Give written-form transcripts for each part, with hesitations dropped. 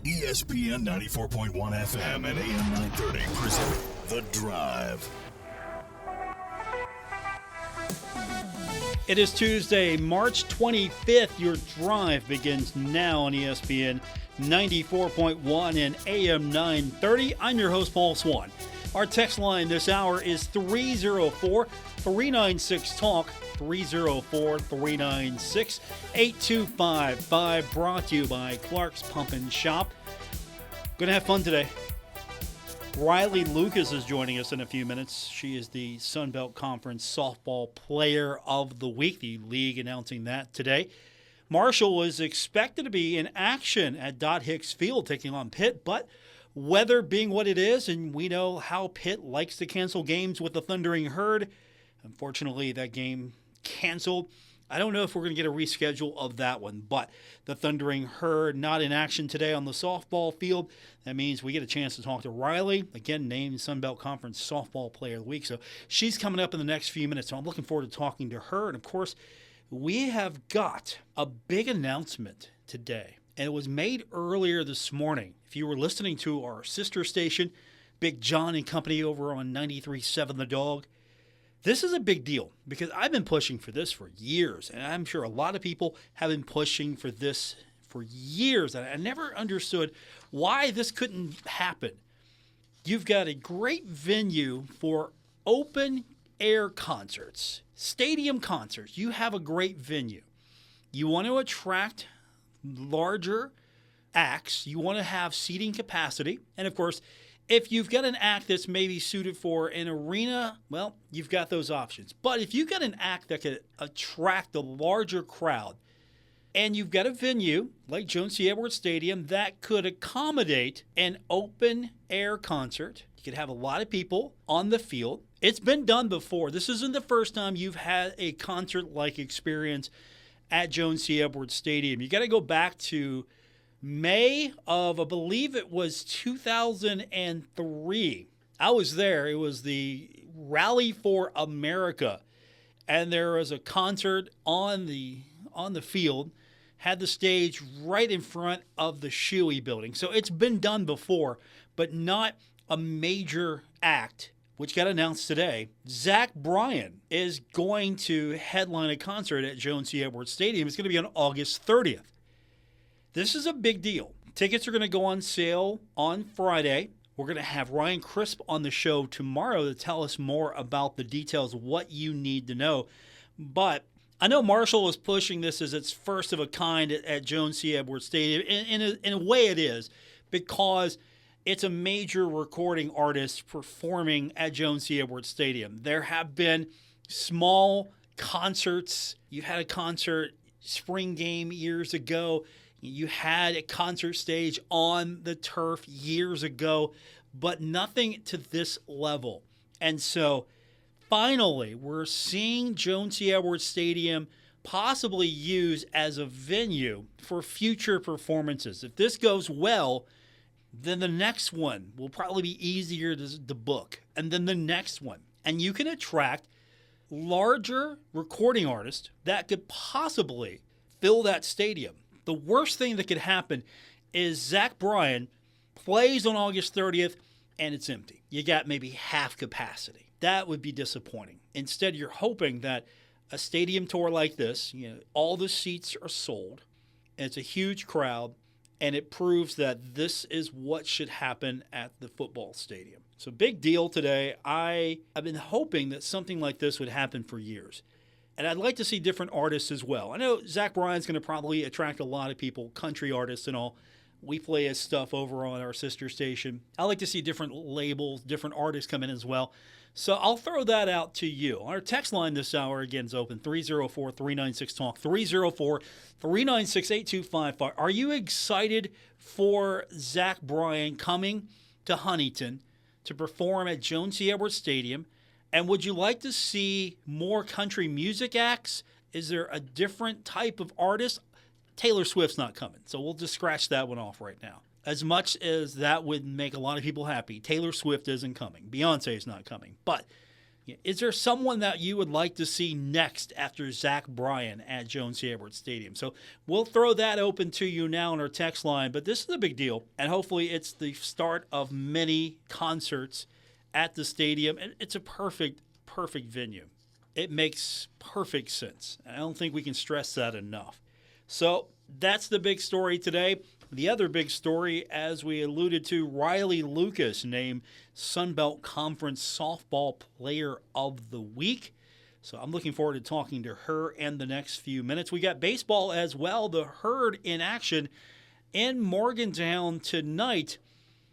ESPN 94.1 FM and AM 930 present The Drive. It is Tuesday, March 25th. Your drive begins now on ESPN 94.1 and AM 930. I'm your host, Paul Swann. Our text line this hour is 304-396-TALK, 304-396-8255, brought to you by Clark's Pump and Shop. Gonna have fun today. Rielly Lucas is joining us in a few minutes. She is the Sun Belt Conference Softball Player of the Week, the league announcing that today. Marshall is expected to be in action at Dot Hicks Field taking on Pitt, but weather being what it is, and we know how Pitt likes to cancel games with the Thundering Herd. Unfortunately, that game canceled. I don't know if we're going to get a reschedule of that one, but the Thundering Herd not in action today on the softball field. That means we get a chance to talk to Rielly, again named Sun Belt Conference Softball Player of the Week. So she's coming up in the next few minutes, so I'm looking forward to talking to her. And, of course, we have got a big announcement today, and it was made earlier this morning. If you were listening to our sister station, Big John and Company over on 93.7 The Dog, this is a big deal because I've been pushing for this for years, and I'm sure a lot of people have been pushing for this for years, and I never understood why this couldn't happen. You've got a great venue for open-air concerts, stadium concerts. You have a great venue. You want to attract larger acts. You want to have seating capacity, and, of course, if you've got an act that's maybe suited for an arena, well, you've got those options. But if you've got an act that could attract a larger crowd, and you've got a venue like Jones C. Edwards Stadium that could accommodate an open-air concert, you could have a lot of people on the field. It's been done before. This isn't the first time you've had a concert-like experience at Jones C. Edwards Stadium. You got to go back to May of, I believe it was 2003. I was there. It was the Rally for America. And there was a concert on the field, had the stage right in front of the Shuey building. So it's been done before, but not a major act, which got announced today. Zach Bryan is going to headline a concert at Jones C. Edwards Stadium. It's going to be on August 30th. This is a big deal. Tickets are going to go on sale on Friday. We're going to have Ryan Crisp on the show tomorrow to tell us more about the details of what you need to know. But I know Marshall is pushing this as its first of a kind at Jones C. Edwards Stadium. In a way it is, because it's a major recording artist performing at Jones C. Edwards Stadium. There have been small concerts. You had a concert spring game years ago. You had a concert stage on the turf years ago, but nothing to this level. And so finally, we're seeing Jones C. Edwards Stadium possibly used as a venue for future performances. If this goes well, then the next one will probably be easier to book, and then the next one. And you can attract larger recording artists that could possibly fill that stadium. The worst thing that could happen is Zach Bryan plays on August 30th and it's empty. You got maybe half capacity. That would be disappointing. Instead, you're hoping that a stadium tour like this, all the seats are sold, and it's a huge crowd, and it proves that this is what should happen at the football stadium. So big deal today. I've been hoping that something like this would happen for years. And I'd like to see different artists as well. I know Zach Bryan's going to probably attract a lot of people, country artists and all. We play his stuff over on our sister station. I like to see different labels, different artists come in as well. So I'll throw that out to you. Our text line this hour, again, is open, 304-396-TALK, 304-396-8255. Are you excited for Zach Bryan coming to Huntington to perform at Jones C. Edwards Stadium? And would you like to see more country music acts? Is there a different type of artist? Taylor Swift's not coming, so we'll just scratch that one off right now. As much as that would make a lot of people happy, Taylor Swift isn't coming. Beyonce's not coming. But, Is there someone that you would like to see next after Zach Bryan at Jones Hayward Stadium? So we'll throw that open to you now on our text line, but this is a big deal, and hopefully it's the start of many concerts at the stadium, and it's a perfect venue. It makes perfect sense. I don't think we can stress that enough. So that's the big story today. The other big story, as we alluded to, Rielly Lucas named Sun Belt Conference Softball Player of the Week. So I'm looking forward to talking to her in the next few minutes. We got baseball as well. The Herd in action in Morgantown tonight.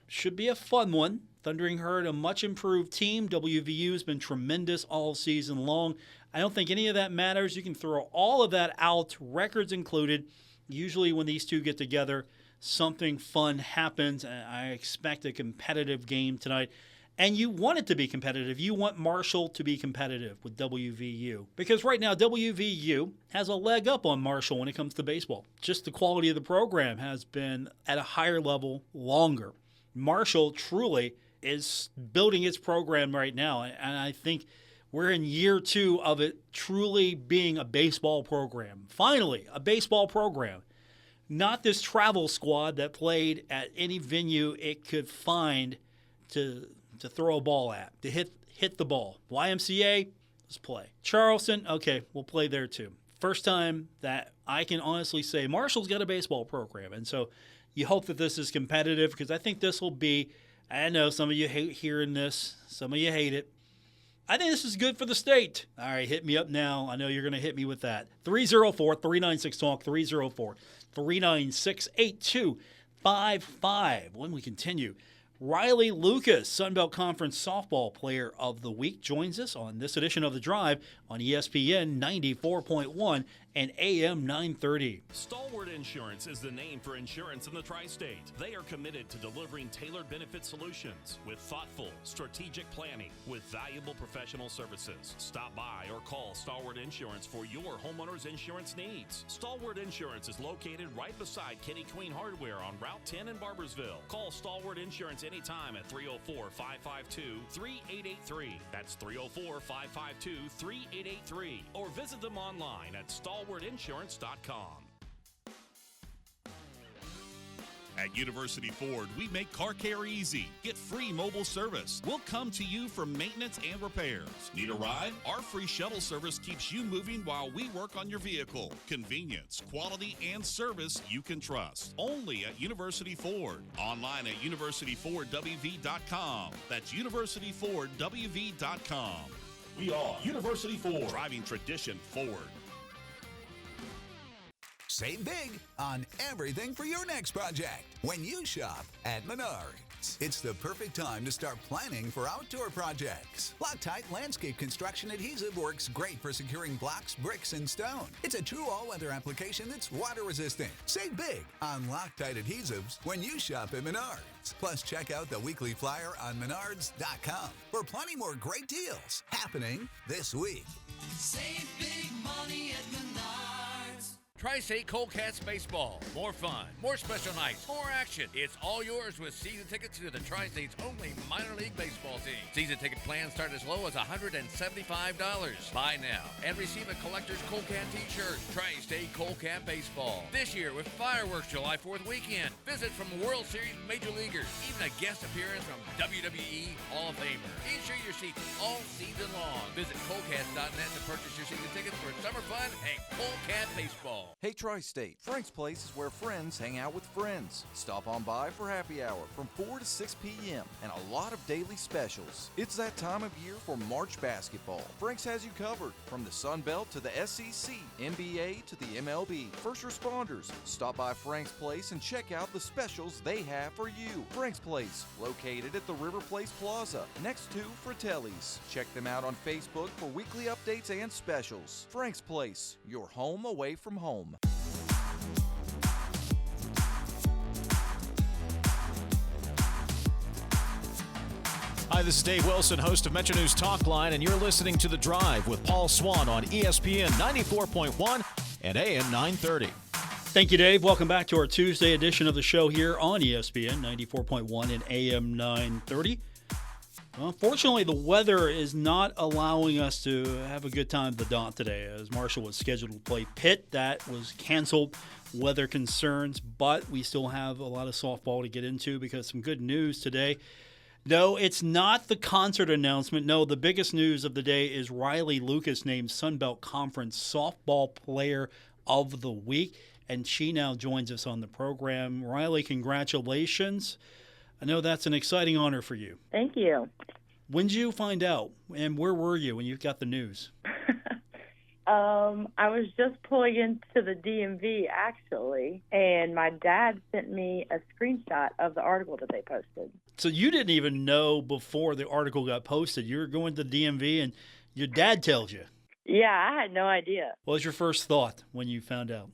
Should be a fun one. Thundering Herd, a much improved team. WVU has been tremendous all season long. I don't think any of that matters. You can throw all of that out, records included. Usually when these two get together, something fun happens, and I expect a competitive game tonight. And you want it to be competitive. You want Marshall to be competitive with WVU. Because right now, WVU has a leg up on Marshall when it comes to baseball. Just the quality of the program has been at a higher level longer. Marshall truly is building its program right now, and I think we're in year 2 of it truly being a baseball program. Finally, a baseball program. Not this travel squad that played at any venue it could find to throw a ball at, to hit the ball. YMCA, let's play. Charleston, okay, we'll play there too. First time that I can honestly say Marshall's got a baseball program, and so you hope that this is competitive, because I think this will be, I know some of you hate hearing this, some of you hate it. I think this is good for the state. All right, hit me up now. I know you're going to hit me with that. 304-396-TALK, 304-396-8255. When we continue, Rielly Lucas, Sun Belt Conference Softball Player of the Week, joins us on this edition of The Drive on ESPN 94.1 and AM 930. Stalwart Insurance is the name for insurance in the tri-state. They are committed to delivering tailored benefit solutions with thoughtful, strategic planning with valuable professional services. Stop by or call Stalwart Insurance for your homeowner's insurance needs. Stalwart Insurance is located right beside Kenny Queen Hardware on Route 10 in Barbersville. Call Stalwart Insurance anytime at 304-552-3883. That's 304-552-3883. Or visit them online at stalwartinsurance.com. At University Ford, we make car care easy. Get free mobile service. We'll come to you for maintenance and repairs. Need a ride? Our free shuttle service keeps you moving while we work on your vehicle. Convenience, quality, and service you can trust. Only at University Ford. Online at universityfordwv.com. That's universityfordwv.com. We are University Ford. Driving tradition forward. Save big on everything for your next project when you shop at Menards. It's the perfect time to start planning for outdoor projects. Loctite Landscape Construction Adhesive works great for securing blocks, bricks, and stone. It's a true all-weather application that's water resistant. Save big on Loctite adhesives when you shop at Menards. Plus, check out the weekly flyer on menards.com for plenty more great deals happening this week. Save big money at Menards. Tri-State Coldcats Baseball. More fun, more special nights, more action. It's all yours with season tickets to the Tri-State's only minor league baseball team. Season ticket plans start as low as $175. Buy now and receive a collector's Coldcat t-shirt. Tri-State Coldcat Baseball. This year with fireworks July 4th weekend. Visit from World Series major leaguers. Even a guest appearance from WWE Hall of Famer. Ensure your seats all season long. Visit Coldcats.net to purchase your season tickets for summer fun and Coldcat Baseball. Hey Tri-State, Frank's Place is where friends hang out with friends. Stop on by for happy hour from 4 to 6 p.m. and a lot of daily specials. It's that time of year for March basketball. Frank's has you covered from the Sun Belt to the SEC, NBA to the MLB. First responders, stop by Frank's Place and check out the specials they have for you. Frank's Place, located at the River Place Plaza, next to Fratelli's. Check them out on Facebook for weekly updates and specials. Frank's Place, your home away from home. Hi, this is Dave Wilson, host of Metro News Talk Line, and you're listening to The Drive with Paul Swann on ESPN 94.1 and AM 930. Thank you, Dave. Welcome back to our Tuesday edition of the show here on ESPN 94.1 and AM 930. Well, unfortunately, the weather is not allowing us to have a good time at the Dot today, as Marshall was scheduled to play Pitt. That was canceled. Weather concerns, but we still have a lot of softball to get into because some good news today. No, it's not the concert announcement. No, the biggest news of the day is Rielly Lucas named Sunbelt Conference Softball Player of the Week, and she now joins us on the program. Rielly, congratulations. I know that's an exciting honor for you. Thank you. When did you find out, and where were you when you got the news? I was just pulling into the DMV, actually, and my dad sent me a screenshot of the article that they posted. So you didn't even know before the article got posted. You were going to the DMV, and your dad tells you. Yeah, I had no idea. What was your first thought when you found out?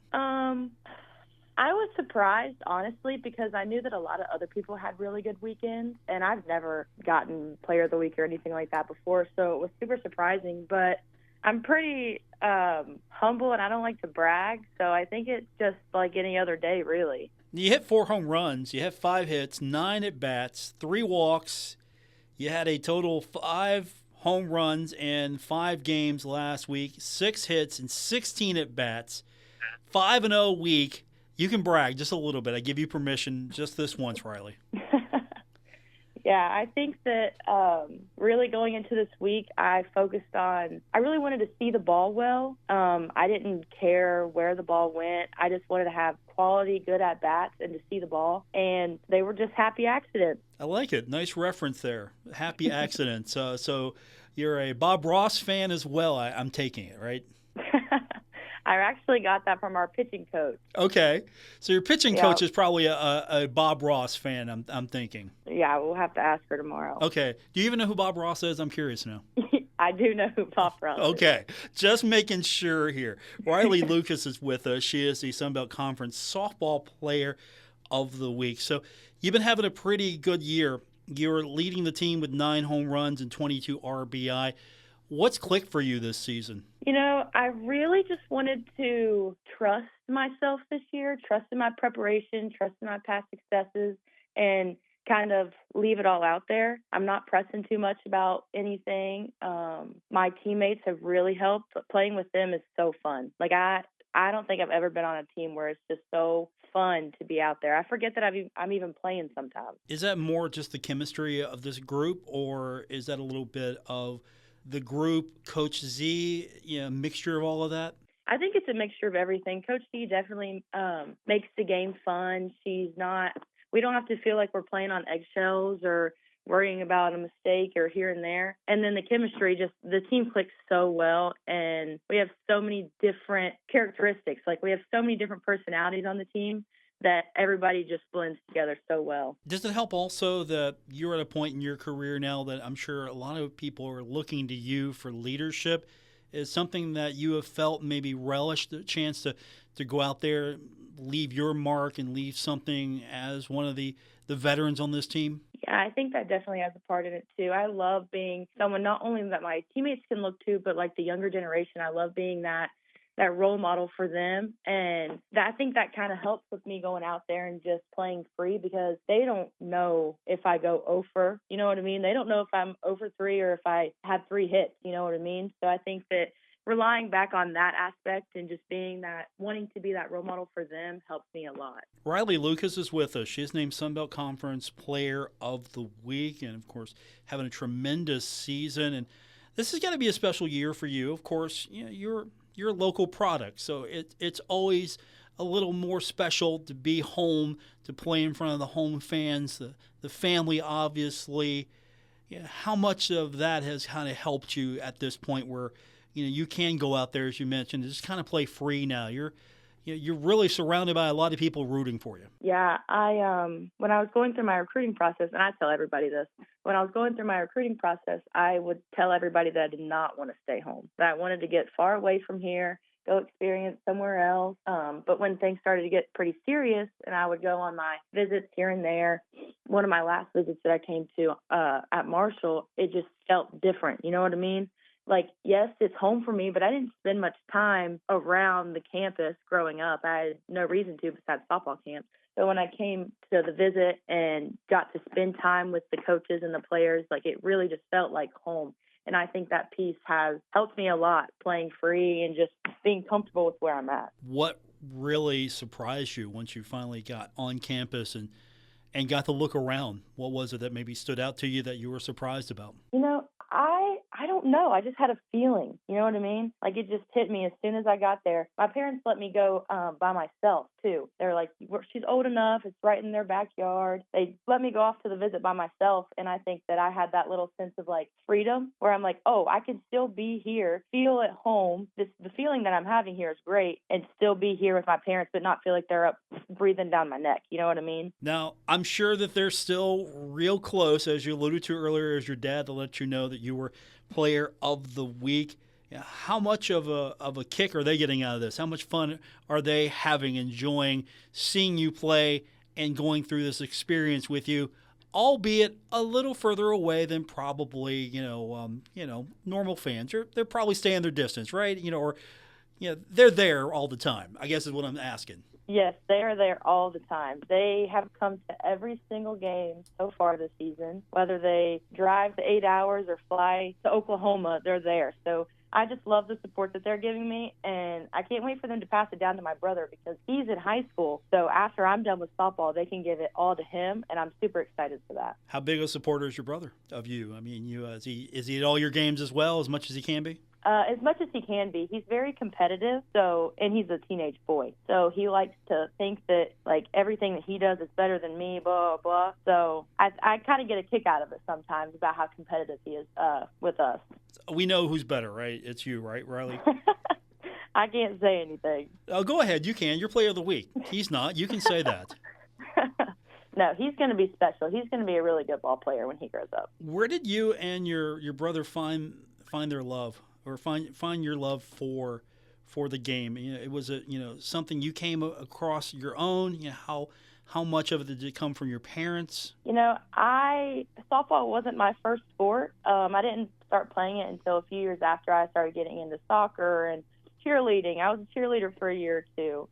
I was surprised, honestly, because I knew that a lot of other people had really good weekends, and I've never gotten Player of the Week or anything like that before, so it was super surprising. But I'm pretty humble, and I don't like to brag, so I think it's just like any other day, really. You hit 4 home runs. You had 5 hits, 9 at-bats, 3 walks. You had a total 5 home runs in 5 games last week, 6 hits and 16 at-bats, 5-0 week. You can brag just a little bit. I give you permission just this once, Rielly. Yeah, I think that really going into this week, I really wanted to see the ball well. I didn't care where the ball went. I just wanted to have quality, good at-bats and to see the ball. And they were just happy accidents. I like it. Nice reference there. Happy accidents. So you're a Bob Ross fan as well, I'm taking it, right? I actually got that from our pitching coach. Okay. So your pitching coach is probably a Bob Ross fan, I'm thinking. Yeah, we'll have to ask her tomorrow. Okay. Do you even know who Bob Ross is? I'm curious now. I do know who Bob Ross is. Okay. Just making sure here. Rielly Lucas is with us. She is the Sunbelt Conference Softball Player of the Week. So you've been having a pretty good year. You're leading the team with 9 home runs and 22 RBI. What's clicked for you this season? You know, I really just wanted to trust myself this year, trust in my preparation, trust in my past successes, and kind of leave it all out there. I'm not pressing too much about anything. My teammates have really helped. Playing with them is so fun. Like, I don't think I've ever been on a team where it's just so fun to be out there. I forget that I'm even playing sometimes. Is that more just the chemistry of this group, or is that a little bit of the group, Coach Z, mixture of all of that? I think it's a mixture of everything. Coach Z definitely makes the game fun. We don't have to feel like we're playing on eggshells or worrying about a mistake or here and there. And then the chemistry, the team clicks so well, and we have so many different characteristics. Like, we have so many different personalities on the team that everybody just blends together so well. Does it help also that you're at a point in your career now that I'm sure a lot of people are looking to you for leadership? Is something that you have felt maybe relished the chance to go out there, leave your mark and leave something as one of the veterans on this team? Yeah, I think that definitely has a part in it too. I love being someone not only that my teammates can look to, but like the younger generation. I love being that role model for them. And I think that kind of helps with me going out there and just playing free, because they don't know if I go 0 for, you know what I mean? They don't know if I'm 0 for 3 or if I have 3 hits, you know what I mean? So I think that relying back on that aspect and just wanting to be that role model for them helps me a lot. Rielly Lucas is with us. She's named Sunbelt Conference Player of the Week, and of course having a tremendous season. And this has got to be a special year for you. Of course, you're a local product, so it's always a little more special to be home, to play in front of the home fans, the family, obviously. How much of that has kind of helped you at this point where you can go out there, as you mentioned, and just kind of play free now? You're really surrounded by a lot of people rooting for you. Yeah, when I was going through my recruiting process, and I tell everybody this, when I was going through my recruiting process, I would tell everybody that I did not want to stay home, that I wanted to get far away from here, go experience somewhere else. But when things started to get pretty serious and I would go on my visits here and there, one of my last visits that I came to at Marshall, it just felt different. You know what I mean? Like, yes, it's home for me, but I didn't spend much time around the campus growing up. I had no reason to besides softball camp. But when I came to the visit and got to spend time with the coaches and the players, like it really just felt like home. And I think that piece has helped me a lot playing free and just being comfortable with where I'm at. What really surprised you once you finally got on campus and got to look around? What was it that maybe stood out to you that you were surprised about? You know, I don't know. I just had a feeling. You know what I mean? Like it just hit me as soon as I got there. My parents let me go by myself too. They're like, she's old enough. It's right in their backyard. They let me go off to the visit by myself, and I think that I had that little sense of like freedom where I'm like, oh, I can still be here, feel at home. The feeling that I'm having here is great, and still be here with my parents, but not feel like they're up breathing down my neck. You know what I mean? Now, I'm sure that they're still real close, as you alluded to earlier, as your dad to let you know that you were player of the week. How much of a kick are they getting out of this? How much fun are they having, enjoying seeing you play and going through this experience with you, albeit a little further away than probably normal fans? They're probably staying their distance, right? They're there all the time, I guess is what I'm asking. Yes, they are there all the time. They have come to every single game so far this season. Whether they drive the 8 hours or fly to Oklahoma, they're there. So I just love the support that they're giving me, and I can't wait for them to pass it down to my brother because he's in high school. So after I'm done with softball, they can give it all to him, and I'm super excited for that. How big a supporter is your brother of you? I mean, is he at all your games as well, as much as he can be? As much as he can be. He's very competitive, and he's a teenage boy. So he likes to think that, like, everything that he does is better than me, blah, blah. So I kind of get a kick out of it sometimes about how competitive he is with us. We know who's better, right? It's you, right, Rielly? I can't say anything. Oh, go ahead. You can. You're player of the week. He's not. You can say that. No, he's going to be special. He's going to be a really good ball player when he grows up. Where did you and your brother find their love? Or find your love for the game? It was something you came across your own. How much of it did it come from your parents? Softball wasn't my first sport. I didn't start playing it until a few years after I started getting into soccer and cheerleading. I was a cheerleader for a year or two.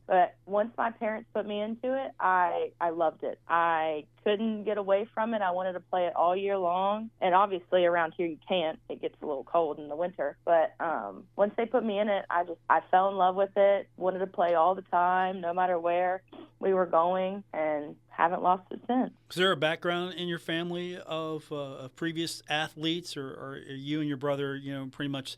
But once my parents put me into it, I loved it. I couldn't get away from it. I wanted to play it all year long. And obviously around here you can't. It gets a little cold in the winter. But once they put me in it, I fell in love with it, wanted to play all the time, no matter where we were going, and haven't lost it since. Is there a background in your family of previous athletes, or are you and your brother, pretty much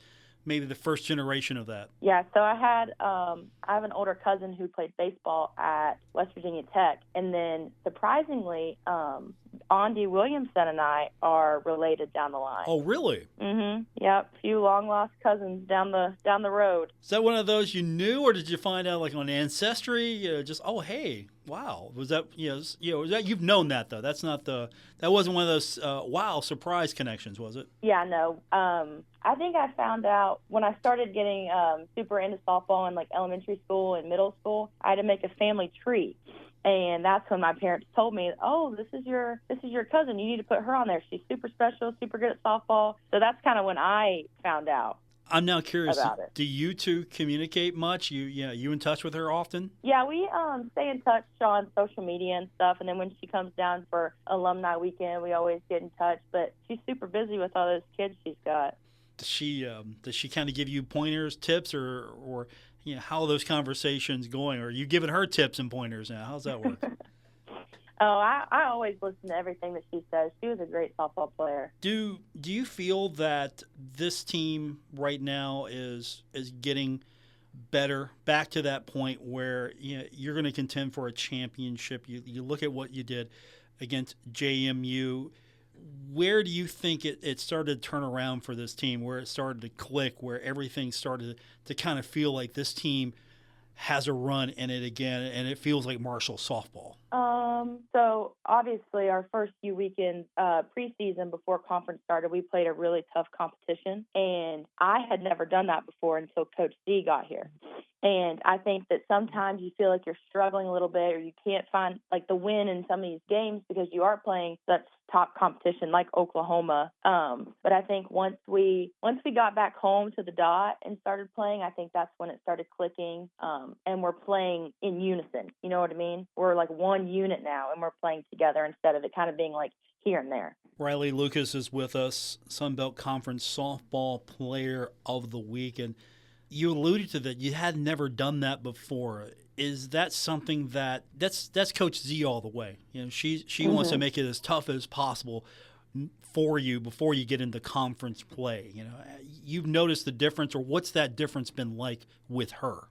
maybe the first generation of that? Yeah, so I have an older cousin who played baseball at West Virginia Tech, and then surprisingly, Andy Williamson and I are related down the line. Oh, really? Mm-hmm. Yep, a few long lost cousins down the road. Is that one of those you knew, or did you find out like on Ancestry? Hey, wow, was that was that you've known that though? That wasn't one of those wow surprise connections, was it? Yeah, no. I think I found out when I started getting super into softball in like elementary school and middle school. I had to make a family tree. And that's when my parents told me, oh, this is your cousin. You need to put her on there. She's super special, super good at softball. So that's kind of when I found out. I'm now curious. About it. Do you two communicate much? You in touch with her often? Yeah, we stay in touch on social media and stuff. And then when she comes down for alumni weekend, we always get in touch. But she's super busy with all those kids she's got. Does she kind of give you pointers, tips, or how are those conversations going? Or are you giving her tips and pointers now? How's that work? I always listen to everything that she says. She was a great softball player. Do you feel that this team right now is getting better, back to that point where you're going to contend for a championship? You look at what you did against JMU. Where do you think it started to turn around for this team, where it started to click, where everything started to kind of feel like this team has a run in it again, and it feels like Marshall softball? So obviously our first few weekends preseason before conference started, we played a really tough competition, and I had never done that before until Coach Z got here. And I think that sometimes you feel like you're struggling a little bit, or you can't find like the win in some of these games because you are playing such top competition like Oklahoma. But I think once we got back home to the dot and started playing, I think that's when it started clicking. And we're playing in unison. You know what I mean? We're like one unit now, and we're playing together instead of it kind of being like here and there. Rielly Lucas is with us, Sun Belt Conference Softball Player of the Week. And you alluded to that. You had never done that before. Is that something that's Coach Z all the way? You know, she wants to make it as tough as possible for you before you get into conference play. You know, you've noticed the difference, or what's that difference been like with her?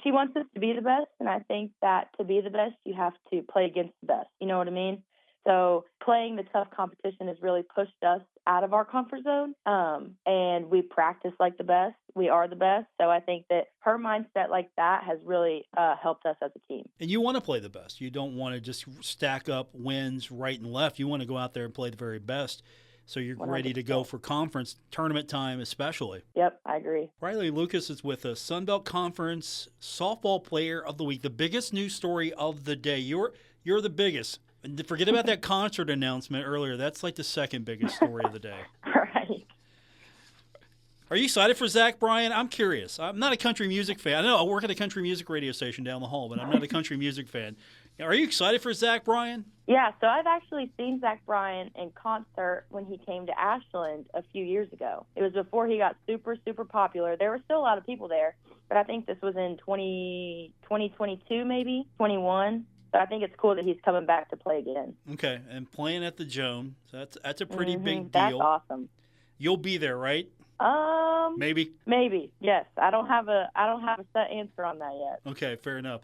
She wants us to be the best, and I think that to be the best, you have to play against the best. You know what I mean? So playing the tough competition has really pushed us out of our comfort zone, and we practice like the best. We are the best. So I think that her mindset like that has really helped us as a team. And you want to play the best. You don't want to just stack up wins right and left. You want to go out there and play the very best. So you're 100%. Ready to go for conference tournament time especially. Yep, I agree. Rielly Lucas is with us, Sun Belt Conference Softball Player of the Week. The biggest news story of the day. You're the biggest. Forget about that concert announcement earlier. That's like the second biggest story of the day. Right. Are you excited for Zach Bryan? I'm curious. I'm not a country music fan. I know I work at a country music radio station down the hall, but I'm not a country music fan. Are you excited for Zach Bryan? Yeah, so I've actually seen Zach Bryan in concert when he came to Ashland a few years ago. It was before he got super, super popular. There were still a lot of people there, but I think this was in 2022 maybe, 21. So I think it's cool that he's coming back to play again. Okay, and playing at the Joan. So that's a pretty big deal. That's awesome. You'll be there, right? Maybe. Maybe. Yes. I don't have a set answer on that yet. Okay, fair enough.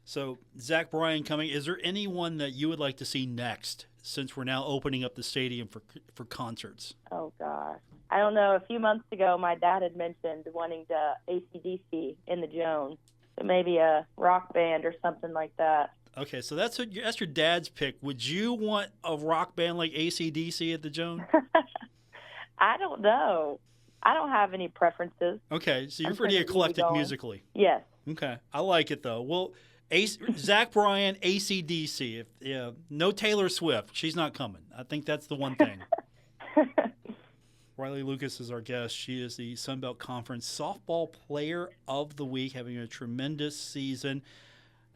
So Zach Bryan coming. Is there anyone that you would like to see next, since we're now opening up the stadium for concerts? Oh gosh, I don't know. A few months ago, my dad had mentioned wanting to AC/DC in the Joan, so maybe a rock band or something like that. Okay, so that's your dad's pick. Would you want a rock band like AC/DC at the Joan? I don't know. I don't have any preferences. Okay, so you're pretty eclectic musically. Yes. Okay, I like it though. Well, Zach Bryan, AC/DC. No Taylor Swift. She's not coming. I think that's the one thing. Rielly Lucas is our guest. She is the Sun Belt Conference Softball Player of the Week, having a tremendous season,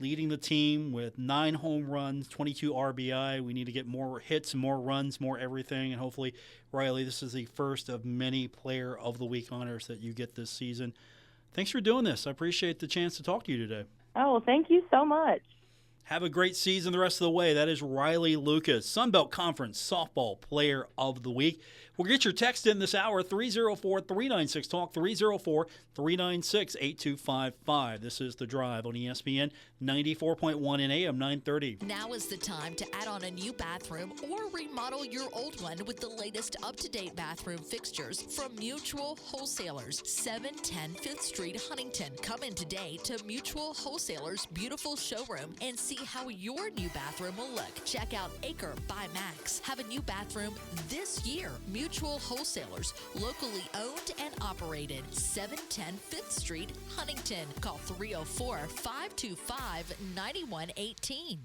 leading the team with 9 home runs, 22 RBI. We need to get more hits, more runs, more everything. And hopefully, Rielly, this is the first of many Player of the Week honors that you get this season. Thanks for doing this. I appreciate the chance to talk to you today. Oh, well, thank you so much. Have a great season the rest of the way. That is Rielly Lucas, Sun Belt Conference Softball Player of the Week. We'll get your text in this hour, 304-396-TALK, 304-396-8255. This is The Drive on ESPN 94.1 and AM 930. Now is the time to add on a new bathroom or remodel your old one with the latest up-to-date bathroom fixtures from Mutual Wholesalers, 710 5th Street, Huntington. Come in today to Mutual Wholesalers' beautiful showroom and see how your new bathroom will look. Check out Acre by Max. Have a new bathroom this year. Mutual Wholesalers, locally owned and operated, 710 5th Street, Huntington. Call 304-525-9118.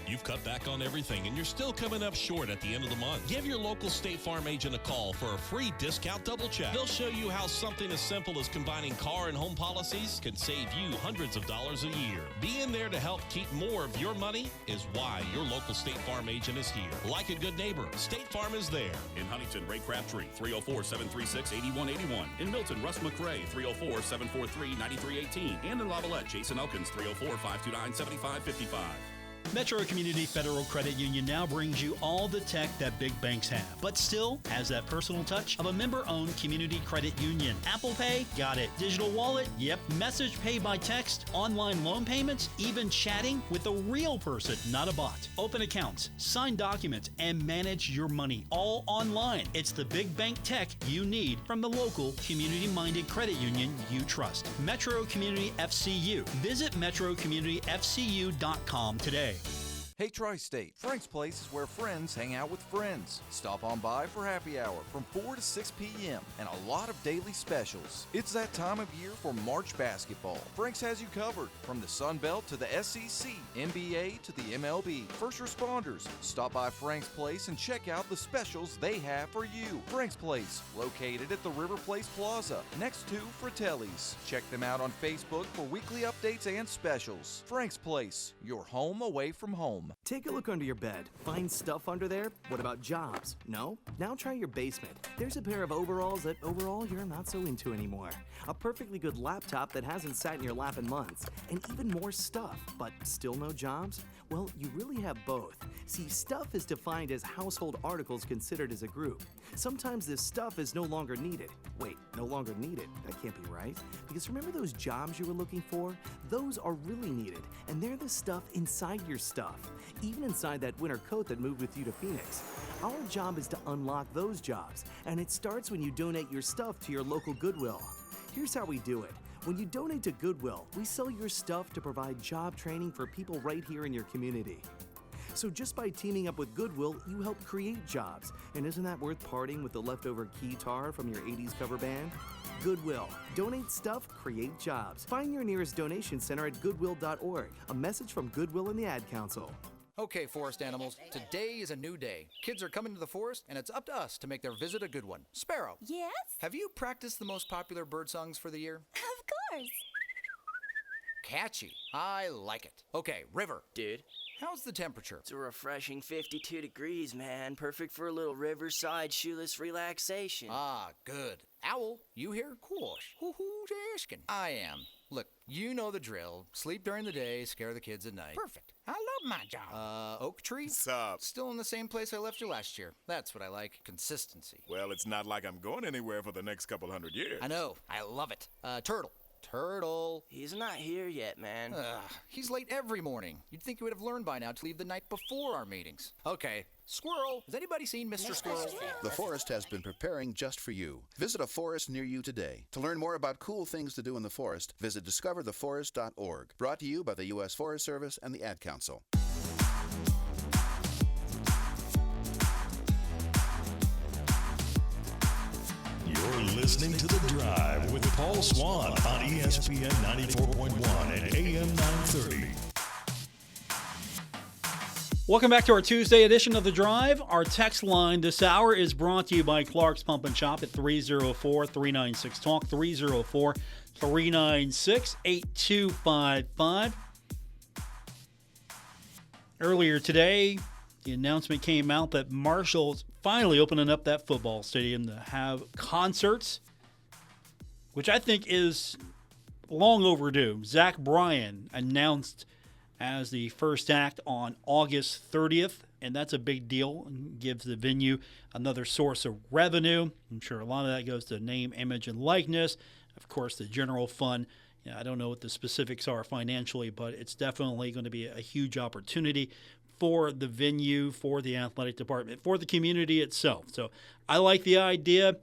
You've cut back on everything and you're still coming up short at the end of the month. Give your local State Farm agent a call for a free discount double check. They'll show you how something as simple as combining car and home policies can save you hundreds of dollars a year. Being there to help keep more of your money is why your local State Farm agent is here. Like a good neighbor, State Farm is there. In Huntington, Ray Crabtree, 304-736-8181. In Milton, Russ McRae, 304-743-9318. And in Lavalette, Jason Elkins, 304-529-7555. Metro Community Federal Credit Union now brings you all the tech that big banks have, but still has that personal touch of a member-owned community credit union. Apple Pay? Got it. Digital wallet? Yep. Message pay by text, online loan payments, even chatting with a real person, not a bot. Open accounts, sign documents, and manage your money all online. It's the big bank tech you need from the local community-minded credit union you trust. Metro Community FCU. Visit metrocommunityfcu.com today. Hey Tri-State, Frank's Place is where friends hang out with friends. Stop on by for happy hour from 4 to 6 p.m. and a lot of daily specials. It's that time of year for March basketball. Frank's has you covered from the Sun Belt to the SEC, NBA to the MLB. First responders, stop by Frank's Place and check out the specials they have for you. Frank's Place, located at the River Place Plaza, next to Fratelli's. Check them out on Facebook for weekly updates and specials. Frank's Place, your home away from home. Take a look under your bed. Find stuff under there? What about jobs? No? Now try your basement. There's a pair of overalls that overall you're not so into anymore. A perfectly good laptop that hasn't sat in your lap in months. And even more stuff, but still no jobs? Well, you really have both. See, stuff is defined as household articles considered as a group. Sometimes this stuff is no longer needed. Wait, no longer needed? That can't be right. Because remember those jobs you were looking for? Those are really needed, and they're the stuff inside your stuff. Even inside that winter coat that moved with you to Phoenix. Our job is to unlock those jobs, and it starts when you donate your stuff to your local Goodwill. Here's how we do it. When you donate to Goodwill, we sell your stuff to provide job training for people right here in your community. So just by teaming up with Goodwill, you help create jobs. And isn't that worth parting with the leftover keytar from your 80s cover band? Goodwill. Donate stuff, create jobs. Find your nearest donation center at goodwill.org. A message from Goodwill and the Ad Council. Okay, forest animals, today is a new day. Kids are coming to the forest, and it's up to us to make their visit a good one. Sparrow. Yes? Have you practiced the most popular bird songs for the year? Of course. Catchy. I like it. Okay, River. Dude. How's the temperature? It's a refreshing 52 degrees, man. Perfect for a little riverside shoeless relaxation. Ah, good. Owl, you here? Course. Who's asking? I am. Look, you know the drill. Sleep during the day, scare the kids at night. Perfect. I love my job. Oak Tree? What's up? Still in the same place I left you last year. That's what I like. Consistency. Well, it's not like I'm going anywhere for the next couple hundred years. I know. I love it. Turtle. Turtle. He's not here yet, man. He's late every morning. You'd think he would have learned by now to leave the night before our meetings. Okay. Squirrel. Has anybody seen Mr. Squirrel? The forest has been preparing just for you. Visit a forest near you today. To learn more about cool things to do in the forest, visit discovertheforest.org. Brought to you by the U.S. Forest Service and the Ad Council. You're listening to The Drive with Paul Swann on ESPN 94.1 and AM 930. Welcome back to our Tuesday edition of The Drive. Our text line this hour is brought to you by Clark's Pump and Shop at 304-396-TALK, 304-396-8255. Earlier today, the announcement came out that Marshall's finally opening up that football stadium to have concerts, which I think is long overdue. Zach Bryan announced as the first act on August 30th, and that's a big deal and gives the venue another source of revenue. I'm sure a lot of that goes to name, image, and likeness. Of course, the general fund. I don't know what the specifics are financially, but it's definitely going to be a huge opportunity for the venue, for the athletic department, for the community itself. So I like the idea.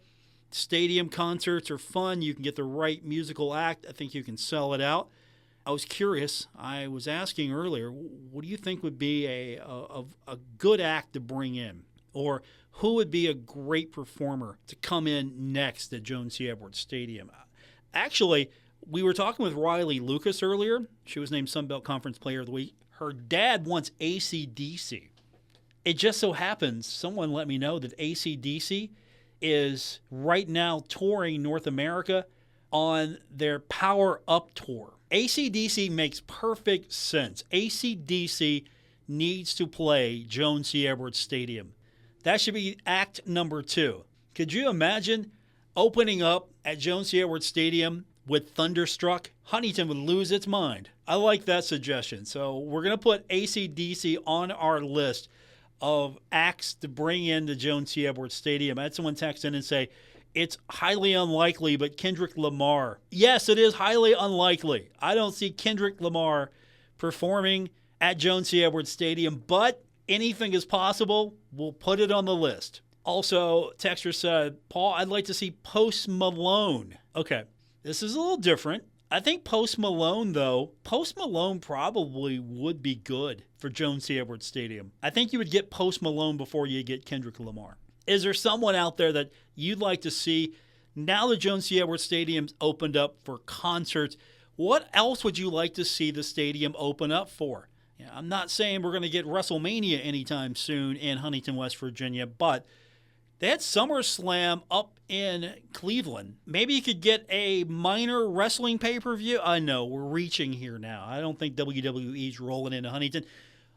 Stadium concerts are fun. You can get the right musical act. I think you can sell it out. I was curious. I was asking earlier, what do you think would be a good act to bring in? Or who would be a great performer to come in next at Jones C. Edwards Stadium? Actually, we were talking with Rielly Lucas earlier. She was named Sun Belt Conference Player of the Week. Her dad wants AC/DC. It just so happens, someone let me know that AC/DC is right now touring North America on their Power Up Tour. AC/DC makes perfect sense. AC/DC needs to play Jones C. Edwards Stadium. That should be act number 2. Could you imagine opening up at Jones C. Edwards Stadium with Thunderstruck? Huntington would lose its mind. I like that suggestion. So we're going to put AC/DC on our list of acts to bring in to Jones C. Edwards Stadium. I had someone text in and say, it's highly unlikely, but Kendrick Lamar. Yes, it is highly unlikely. I don't see Kendrick Lamar performing at Jones C. Edwards Stadium, but anything is possible. We'll put it on the list. Also, texter said, Paul, I'd like to see Post Malone. Okay, this is a little different. I think Post Malone probably would be good for Jones C. Edwards Stadium. I think you would get Post Malone before you get Kendrick Lamar. Is there someone out there that you'd like to see now that Jones C. Edwards Stadium's opened up for concerts? What else would you like to see the stadium open up for? I'm not saying we're going to get WrestleMania anytime soon in Huntington, West Virginia, but they had SummerSlam up in Cleveland. Maybe you could get a minor wrestling pay-per-view. I know, we're reaching here now. I don't think WWE's rolling into Huntington.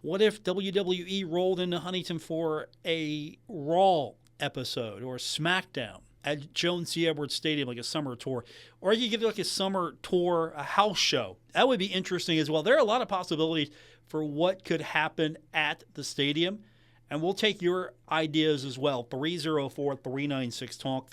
What if WWE rolled into Huntington for a Raw episode or SmackDown at Jones C. Edwards Stadium, like a summer tour? Or you could get like a summer tour, a house show. That would be interesting as well. There are a lot of possibilities for what could happen at the stadium. And we'll take your ideas as well. 304-396-TALK,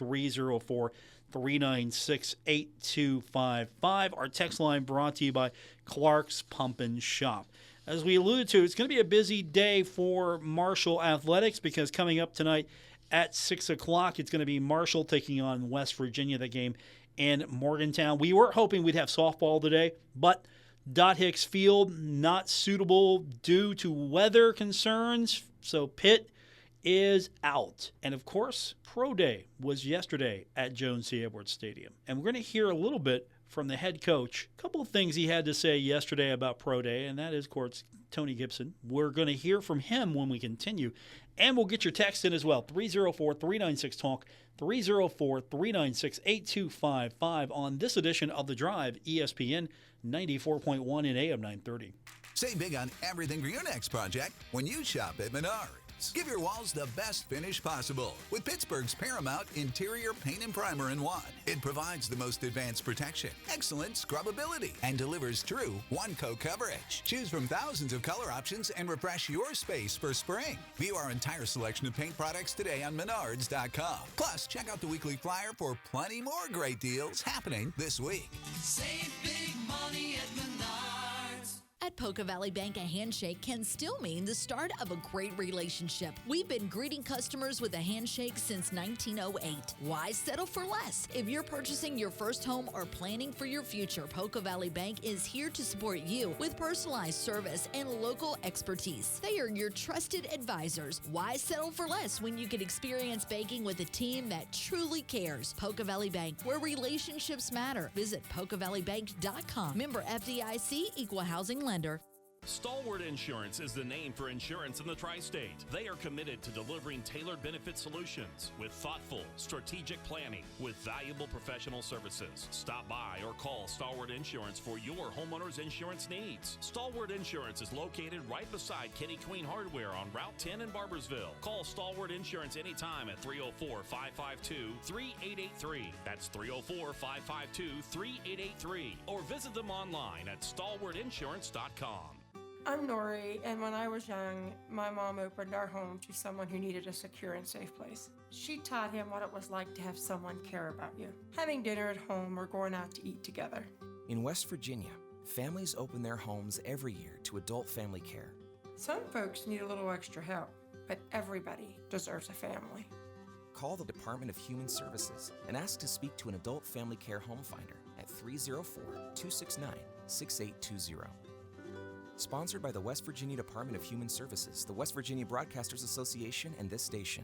304-396-8255. Our text line brought to you by Clark's Pump and Shop. As we alluded to, it's going to be a busy day for Marshall Athletics because coming up tonight at 6 o'clock, it's going to be Marshall taking on West Virginia, the game in Morgantown. We were hoping we'd have softball today, but Dot Hicks Field not suitable due to weather concerns. So Pitt is out. And of course, Pro Day was yesterday at Jones C. Edwards Stadium. And we're going to hear a little bit from the head coach. A couple of things he had to say yesterday about Pro Day, and that is, of course, Tony Gibson. We're going to hear from him when we continue. And we'll get your text in as well. 304-396-TALK, 304-396-8255 on this edition of The Drive, ESPN 94.1 and AM 930. Save big on everything for your next project when you shop at Menards. Give your walls the best finish possible with Pittsburgh's Paramount Interior Paint and Primer in 1. It provides the most advanced protection, excellent scrubbability, and delivers true one-coat coverage. Choose from thousands of color options and refresh your space for spring. View our entire selection of paint products today on Menards.com. Plus, check out the weekly flyer for plenty more great deals happening this week. Save big money at Menards. At Poca Valley Bank, a handshake can still mean the start of a great relationship. We've been greeting customers with a handshake since 1908. Why settle for less? If you're purchasing your first home or planning for your future, Poca Valley Bank is here to support you with personalized service and local expertise. They are your trusted advisors. Why settle for less when you can experience banking with a team that truly cares? Poca Valley Bank, where relationships matter. Visit PocaValleyBank.com. Member FDIC, Equal Housing Lender. Stalwart Insurance is the name for insurance in the tri-state. They are committed to delivering tailored benefit solutions with thoughtful, strategic planning with valuable professional services. Stop by or call Stalwart Insurance for your homeowner's insurance needs. Stalwart Insurance is located right beside Kenny Queen Hardware on Route 10 in Barbersville. Call Stalwart Insurance anytime at 304-552-3883. That's 304-552-3883. Or visit them online at stalwartinsurance.com. I'm Nori, and when I was young, my mom opened our home to someone who needed a secure and safe place. She taught him what it was like to have someone care about you, having dinner at home or going out to eat together. In West Virginia, families open their homes every year to adult family care. Some folks need a little extra help, but everybody deserves a family. Call the Department of Human Services and ask to speak to an adult family care home finder at 304-269-6820. Sponsored by the West Virginia Department of Human Services, the West Virginia Broadcasters Association, and this station.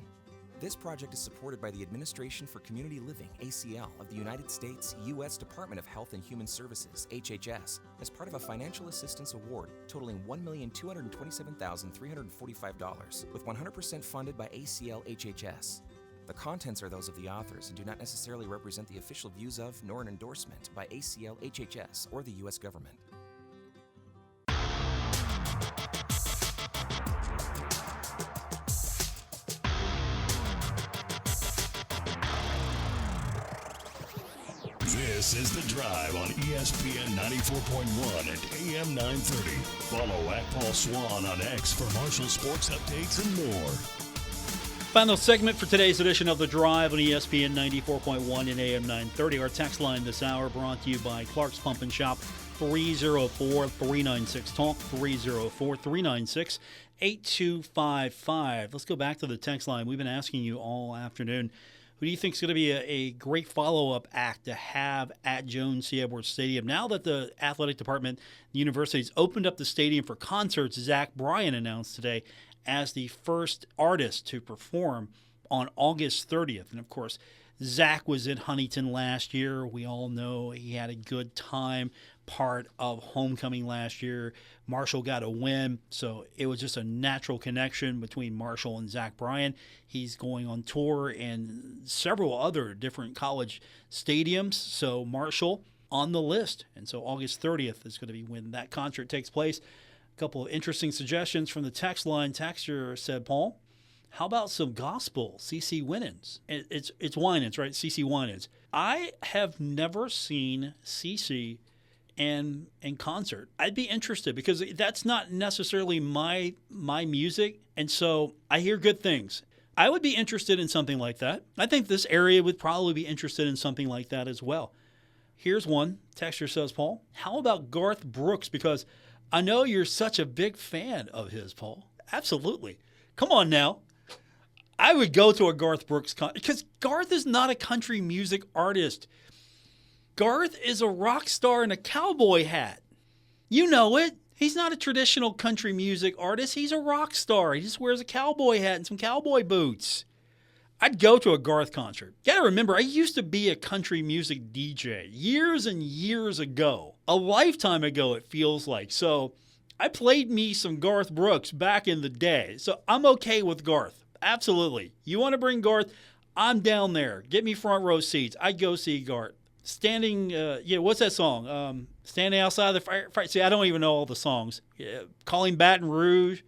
This project is supported by the Administration for Community Living, ACL, of the United States U.S. Department of Health and Human Services, HHS, as part of a financial assistance award totaling $1,227,345, with 100% funded by ACL HHS. The contents are those of the authors and do not necessarily represent the official views of, nor an endorsement by ACL HHS or the U.S. government. This is The Drive on ESPN 94.1 and AM 930. Follow at Paul Swann on X for Marshall sports updates and more. Final segment for today's edition of The Drive on ESPN 94.1 and AM 930. Our text line this hour brought to you by Clark's Pump and Shop, 304-396-TALK, 304-396-8255. Let's go back to the text line. We've been asking you all afternoon, who do you think is going to be a great follow-up act to have at Jones C. Edwards Stadium? Now that the athletic department, the university's opened up the stadium for concerts, Zach Bryan announced today as the first artist to perform on August 30th. And, of course, Zach was in Huntington last year. We all know he had a good time, part of homecoming last year. Marshall got a win, so it was just a natural connection between Marshall and Zach Bryan. He's going on tour in several other different college stadiums, so Marshall on the list. And so August 30th is going to be when that concert takes place. A couple of interesting suggestions from the text line. Texter said, Paul, how about some gospel, CeCe Winans? It's Winans, right? CeCe Winans. I have never seen CeCe in concert. I'd be interested because that's not necessarily my music, and so I hear good things. I would be interested in something like that. I think this area would probably be interested in something like that as well. Here's one. Texter says, Paul, how about Garth Brooks? Because I know you're such a big fan of his, Paul. Absolutely. Come on now. I would go to a Garth Brooks concert because Garth is not a country music artist. Garth is a rock star in a cowboy hat. You know it. He's not a traditional country music artist. He's a rock star. He just wears a cowboy hat and some cowboy boots. I'd go to a Garth concert. You gotta remember, I used to be a country music DJ years and years ago. A lifetime ago, it feels like. So I played me some Garth Brooks back in the day. So I'm okay with Garth. Absolutely. You want to bring Garth? I'm down there. Get me front row seats. I'd go see Garth. Standing, what's that song? Standing outside the fire. See, I don't even know all the songs. Calling Baton Rouge.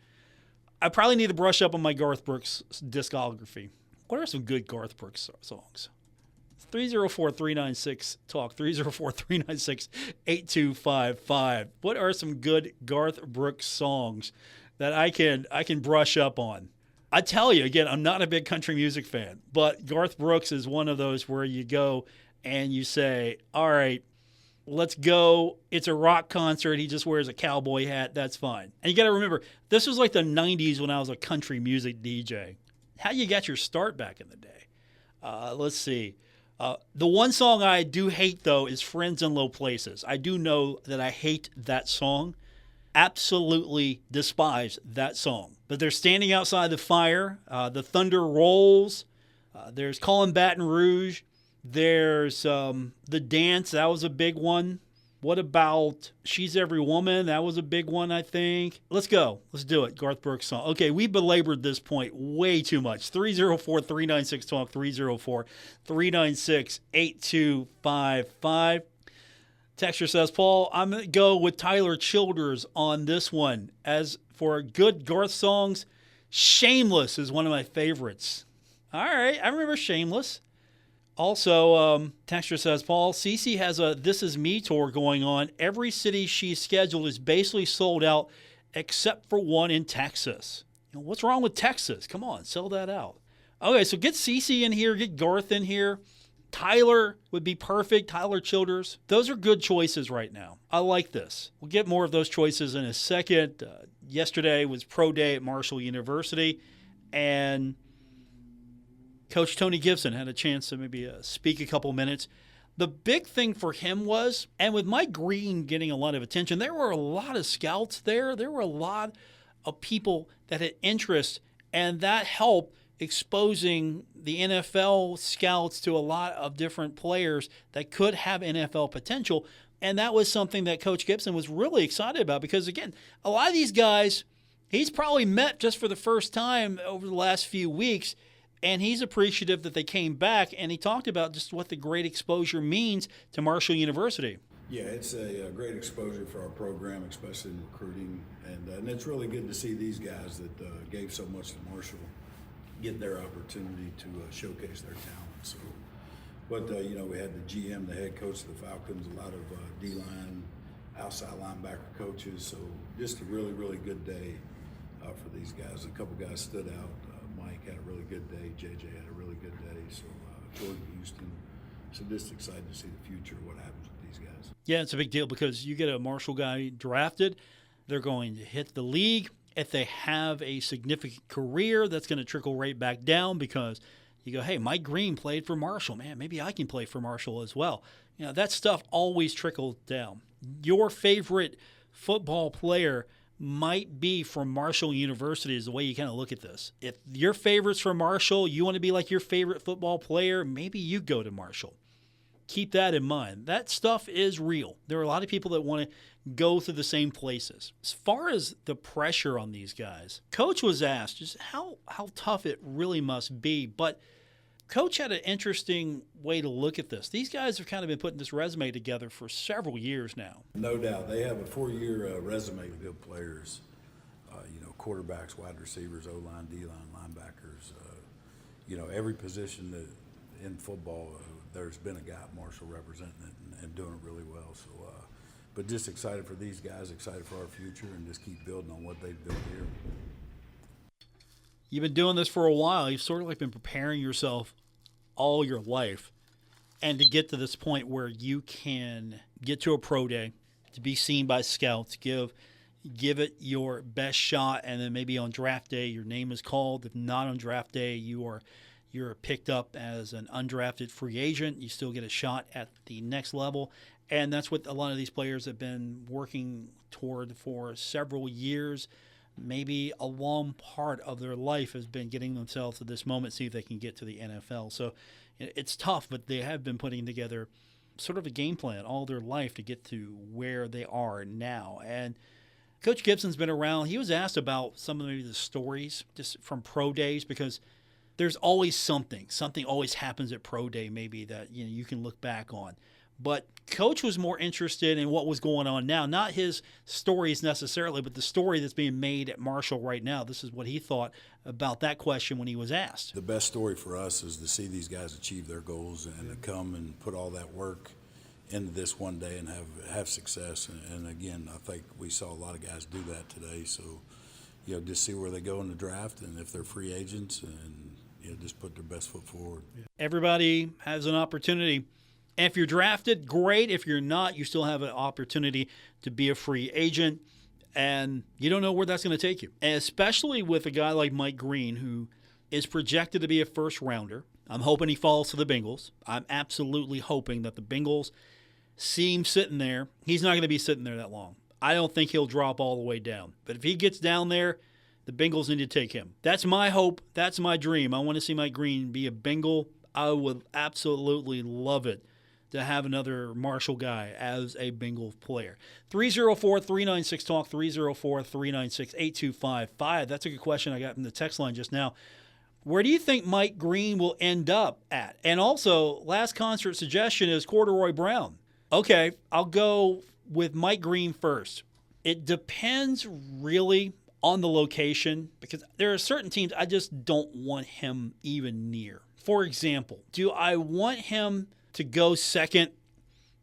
I probably need to brush up on my Garth Brooks discography. What are some good Garth Brooks songs? 304-396-TALK, 304-396-8255. What are some good Garth Brooks songs that I can brush up on? I tell you, again, I'm not a big country music fan, but Garth Brooks is one of those where you go and you say, all right, let's go. It's a rock concert. He just wears a cowboy hat. That's fine. And you got to remember, this was like the 90s when I was a country music DJ. How you got your start back in the day? Let's see. The one song I do hate, though, is Friends in Low Places. I do know that I hate that song. Absolutely despise that song. But they're standing outside the fire. The thunder rolls. There's Calling Baton Rouge. There's The Dance. That was a big one. What about She's Every Woman? That was a big one, I think. Let's go. Let's do it. Garth Brooks song. Okay, we belabored this point way too much. 304-396-TALK, 304-396-8255. Texture says, Paul, I'm going to go with Tyler Childers on this one. As for good Garth songs, Shameless is one of my favorites. All right, I remember Shameless. Also, Texture says, Paul, CeCe has a This Is Me tour going on. Every city she's scheduled is basically sold out except for one in Texas. You know, what's wrong with Texas? Come on, sell that out. Okay, so get CeCe in here, get Garth in here. Tyler would be perfect, Tyler Childers. Those are good choices right now. I like this. We'll get more of those choices in a second. Yesterday was pro day at Marshall University, and Coach Tony Gibson had a chance to maybe speak a couple minutes. The big thing for him was, and with Mike Green getting a lot of attention, there were a lot of scouts there. There were a lot of people that had interest, and that helped exposing the NFL scouts to a lot of different players that could have NFL potential. And that was something that Coach Gibson was really excited about because, again, a lot of these guys he's probably met just for the first time over the last few weeks, and he's appreciative that they came back, and he talked about just what the great exposure means to Marshall University. Yeah, it's a great exposure for our program, especially in recruiting, and it's really good to see these guys that gave so much to Marshall get their opportunity to showcase their talent. So, but we had the GM, the head coach of the Falcons, a lot of D-line, outside linebacker coaches. So just a really, really good day for these guys. A couple guys stood out. Mike had a really good day. JJ had a really good day. So Jordan Houston. So just excited to see the future of what happens with these guys. Yeah, it's a big deal because you get a Marshall guy drafted. They're going to hit the league. If they have a significant career, that's going to trickle right back down because You go, hey, Mike Green played for Marshall. Man, maybe I can play for Marshall as well. That stuff always trickles down. Your favorite football player might be from Marshall University is the way you kind of look at this. If your favorite's from Marshall, you want to be like your favorite football player, maybe you go to Marshall. Keep that in mind. That stuff is real. There are a lot of people that want to go to the same places. As far as the pressure on these guys, Coach was asked just how tough it really must be, but Coach had an interesting way to look at this. These guys have kind of been putting this resume together for several years now. No doubt. They have a 4-year resume of good players, quarterbacks, wide receivers, O-line, D-line, linebackers. Every position that in football, there's been a guy at Marshall representing it and doing it really well. So, but just excited for these guys, excited for our future, and just keep building on what they've built here. You've been doing this for a while. You've sort of like been preparing yourself all your life. And to get to this point where you can get to a pro day, to be seen by scouts, give it your best shot, and then maybe on draft day your name is called. If not on draft day, you're picked up as an undrafted free agent. You still get a shot at the next level. And that's what a lot of these players have been working toward for several years. Maybe a long part of their life has been getting themselves to this moment, see if they can get to the NFL. So it's tough, but they have been putting together sort of a game plan all their life to get to where they are now. And Coach Gibson's been around. He was asked about some of maybe the stories just from pro days, because there's always something always happens at pro day maybe that you can look back on. But Coach was more interested in what was going on now, not his stories necessarily, but the story that's being made at Marshall right now. This is what he thought about that question when he was asked. The best story for us is to see these guys achieve their goals and to come and put all that work into this one day and have success. And again, I think we saw a lot of guys do that today. So, just see where they go in the draft and if they're free agents, and just put their best foot forward. Everybody has an opportunity. If you're drafted, great. If you're not, you still have an opportunity to be a free agent, and you don't know where that's going to take you. And especially with a guy like Mike Green, who is projected to be a first-rounder. I'm hoping he falls to the Bengals. I'm absolutely hoping that the Bengals see him sitting there. He's not going to be sitting there that long. I don't think he'll drop all the way down. But if he gets down there, the Bengals need to take him. That's my hope. That's my dream. I want to see Mike Green be a Bengal. I would absolutely love it to have another Marshall guy as a Bengal player. 304-396-TALK, 304-396-8255. That's a good question I got from the text line just now. Where do you think Mike Green will end up at? And also, last concert suggestion is Corduroy Brown. Okay, I'll go with Mike Green first. It depends really on the location, because there are certain teams I just don't want him even near. For example, do I want him to go second?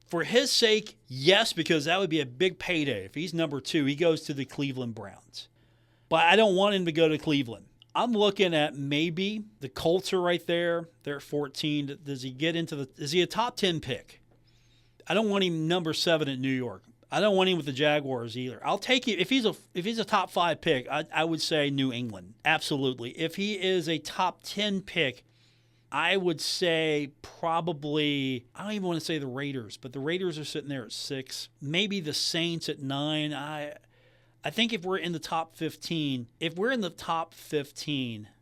For his sake, yes, because that would be a big payday. If he's number 2, he goes to the Cleveland Browns. But I don't want him to go to Cleveland. I'm looking at maybe the Colts are right there. They're at 14. Does he get into is he a top 10 pick? I don't want him number 7 at New York. I don't want him with the Jaguars either. I'll take it if he's a top 5 pick. I would say New England, absolutely. If he is a top 10 pick, I would say probably, I don't even want to say the Raiders, but the Raiders are sitting there at 6. Maybe the Saints at 9. I think if we're in the top 15,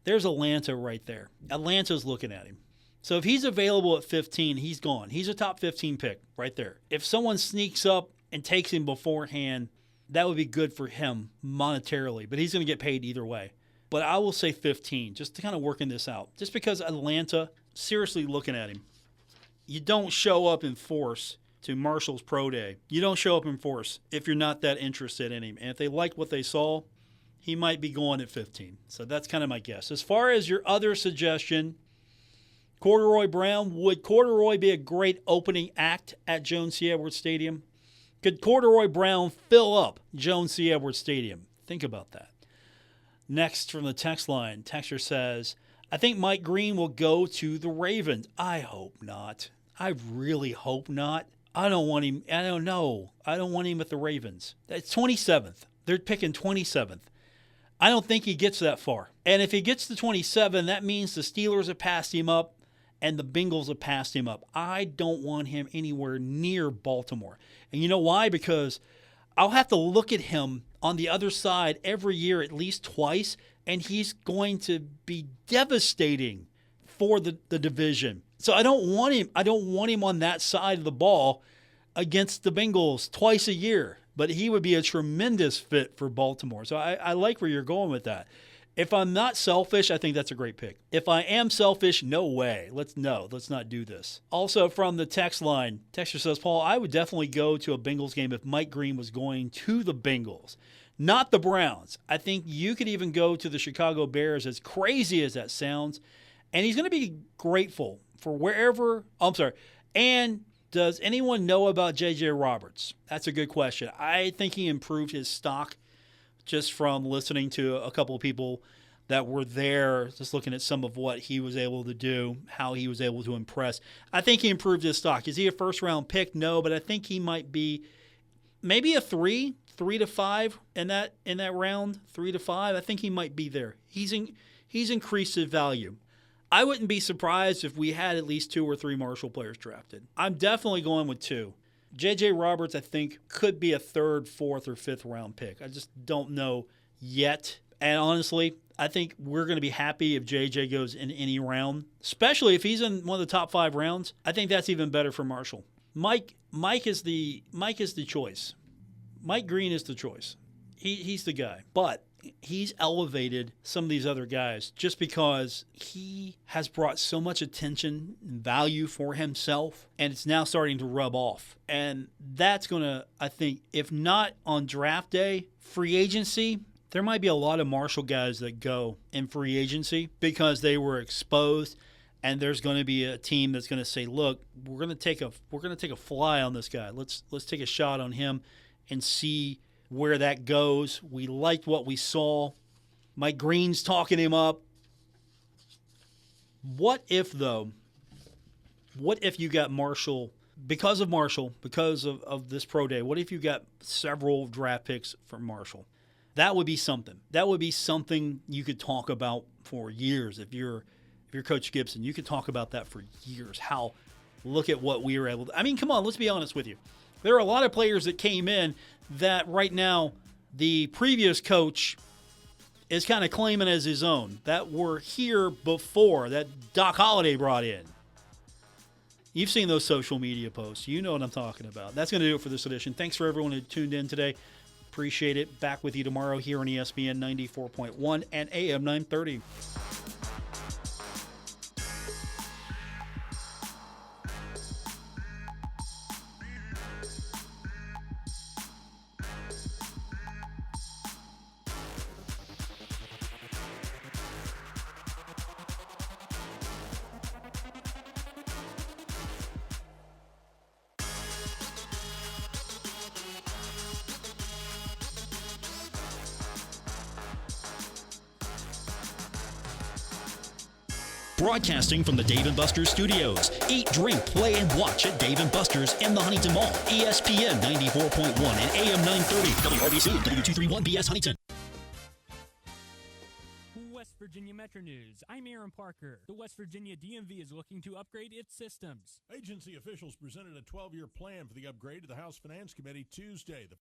there's Atlanta right there. Atlanta's looking at him. So if he's available at 15, he's gone. He's a top 15 pick right there. If someone sneaks up and takes him beforehand, that would be good for him monetarily, but he's going to get paid either way. But I will say 15, just to kind of working this out. Just because Atlanta, seriously looking at him. You don't show up in force to Marshall's Pro Day. You don't show up in force if you're not that interested in him. And if they like what they saw, he might be going at 15. So that's kind of my guess. As far as your other suggestion, Corduroy Brown, would Corduroy be a great opening act at Jones C. Edwards Stadium? Could Corduroy Brown fill up Jones C. Edwards Stadium? Think about that. Next from the text line, texter says, I think Mike Green will go to the Ravens. I hope not. I really hope not. I don't want him. I don't know. I don't want him at the Ravens. That's 27th. They're picking 27th. I don't think he gets that far. And if he gets to 27, that means the Steelers have passed him up and the Bengals have passed him up. I don't want him anywhere near Baltimore. And you know why? Because I'll have to look at him on the other side every year at least twice, and he's going to be devastating for the division. So I don't want him. I don't want him on that side of the ball against the Bengals twice a year. But he would be a tremendous fit for Baltimore. So I like where you're going with that. If I'm not selfish, I think that's a great pick. If I am selfish, no way. Let's not do this. Also from the text line, texter says, Paul, I would definitely go to a Bengals game if Mike Green was going to the Bengals, not the Browns. I think you could even go to the Chicago Bears, as crazy as that sounds. And he's going to be grateful for wherever, and does anyone know about J.J. Roberts? That's a good question. I think he improved his stock just from listening to a couple of people that were there, just looking at some of what he was able to do, how he was able to impress. I think he improved his stock. Is he a first-round pick? No, but I think he might be maybe a 3 to 5 in that round, 3 to 5. I think he might be there. He's increased his value. I wouldn't be surprised if we had at least 2 or 3 Marshall players drafted. I'm definitely going with 2. J.J. Roberts, I think, could be a 3rd, 4th, or 5th round pick. I just don't know yet. And honestly, I think we're going to be happy if J.J. goes in any round, especially if he's in one of the top 5 rounds. I think that's even better for Marshall. Mike is the choice. Mike Green is the choice. He's the guy. But he's elevated some of these other guys just because he has brought so much attention and value for himself, and it's now starting to rub off. And that's going to, I think, if not on draft day, free agency, there might be a lot of Marshall guys that go in free agency because they were exposed, and there's going to be a team that's going to say, look, we're going to take a fly on this guy. Let's take a shot on him and see where that goes. We liked what we saw. Mike Green's talking him up. What if you got Marshall, because of this pro day, what if you got several draft picks from Marshall? That would be something. That would be something you could talk about for years. If you're Coach Gibson, you could talk about that for years. How, look at what we were able to. I mean, come on, let's be honest with you. There are a lot of players that came in that right now the previous coach is kind of claiming as his own, that were here before, that Doc Holliday brought in. You've seen those social media posts. You know what I'm talking about. That's going to do it for this edition. Thanks for everyone who tuned in today. Appreciate it. Back with you tomorrow here on ESPN 94.1 and AM 930. Broadcasting from the Dave & Buster's studios. Eat, drink, play, and watch at Dave & Buster's in the Huntington Mall. ESPN 94.1 and AM 930. WRBC, W231BS Huntington. West Virginia Metro News. I'm Aaron Parker. The West Virginia DMV is looking to upgrade its systems. Agency officials presented a 12-year plan for the upgrade to the House Finance Committee Tuesday. The